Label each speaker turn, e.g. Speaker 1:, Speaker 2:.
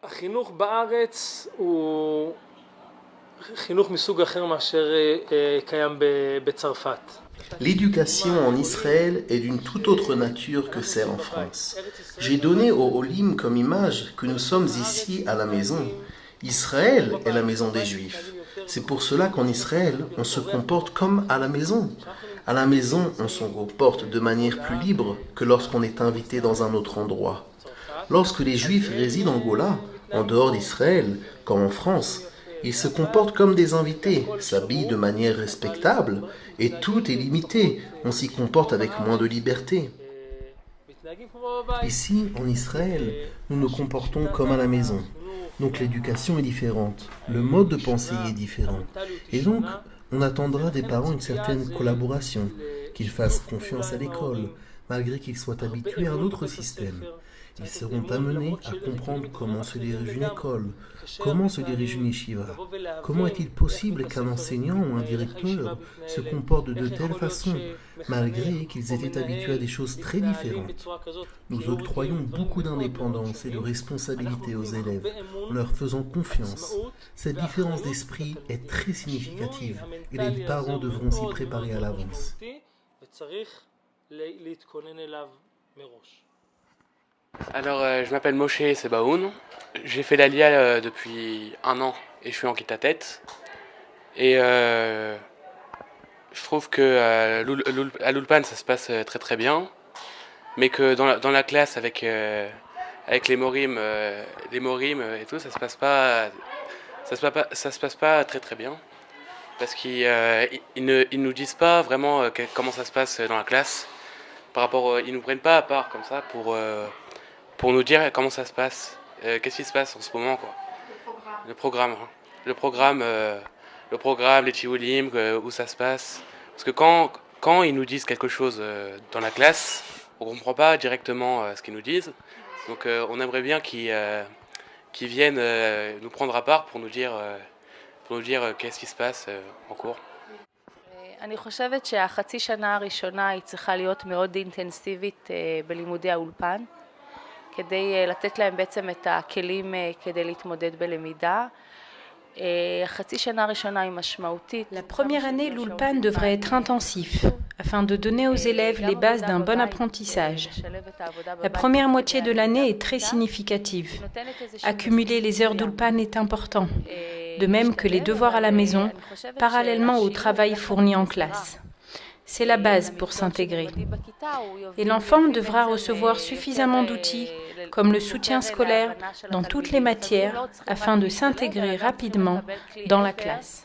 Speaker 1: החינוך בארץ הוא חינוך מסוג אחר מאשר קיים בצרפת.
Speaker 2: L'éducation en Israël est d'une toute autre nature que celle en France. J'ai donné au Olim comme image que nous sommes ici à la maison. Israël est la maison des Juifs. C'est pour cela qu'en Israël, on se comporte comme à la maison. À la maison, on se comporte de manière plus libre que lorsqu'on est invité dans un autre endroit. Lorsque les Juifs résident en Gola, en dehors d'Israël, comme en France, ils se comportent comme des invités, s'habillent de manière respectable, et tout est limité, on s'y comporte avec moins de liberté. Ici, en Israël, nous nous comportons comme à la maison. Donc l'éducation est différente, le mode de pensée est différent. Et donc, on attendra des parents une certaine collaboration, qu'ils fassent confiance à l'école, malgré qu'ils soient habitués à un autre système. Ils seront amenés à comprendre comment se dirige une école, comment se dirige une yeshiva. Comment est-il possible qu'un enseignant ou un directeur se comporte de telle façon, malgré qu'ils étaient habitués à des choses très différentes. Nous octroyons beaucoup d'indépendance et de responsabilité aux élèves, en leur faisant confiance. Cette différence d'esprit est très significative et les parents devront s'y préparer à l'avance.
Speaker 3: Alors, je m'appelle Moshe Sebaoun. J'ai fait l'Alia depuis 1 an et je suis en Kitatet. Et je trouve que à l'Ulpan ça se passe très très bien, mais que dans la classe avec les morim et tout, ça se passe pas très très bien, parce qu'ils nous disent pas vraiment comment ça se passe dans la classe. Par rapport, ils nous prennent pas à part comme ça pour nous dire comment ça se passe, qu'est-ce qui se passe en ce moment, quoi. Le programme, les tioulim, où ça se passe. Parce que quand ils nous disent quelque chose dans la classe, on comprend pas directement ce qu'ils nous disent. Donc on aimerait bien qu'ils viennent nous prendre à part pour nous dire qu'est-ce qui se passe en cours.
Speaker 4: אני חושבת שהחצי שנה הראשונה היא צריכה להיות מאוד אינטנסיבית בלימודי האולפן, כדי לתת להם בעצם את הכלים כדי להתמודד בלמידה.
Speaker 5: La première année, l'Ulpan devrait être intensif, afin de donner aux élèves les bases d'un bon apprentissage. La première moitié de l'année est très significative. Accumuler les heures d'Ulpan est important, de même que les devoirs à la maison, parallèlement au travail fourni en classe. C'est la base pour s'intégrer. Et l'enfant devra recevoir suffisamment d'outils, comme le soutien scolaire, dans toutes les matières, afin de s'intégrer rapidement dans la classe.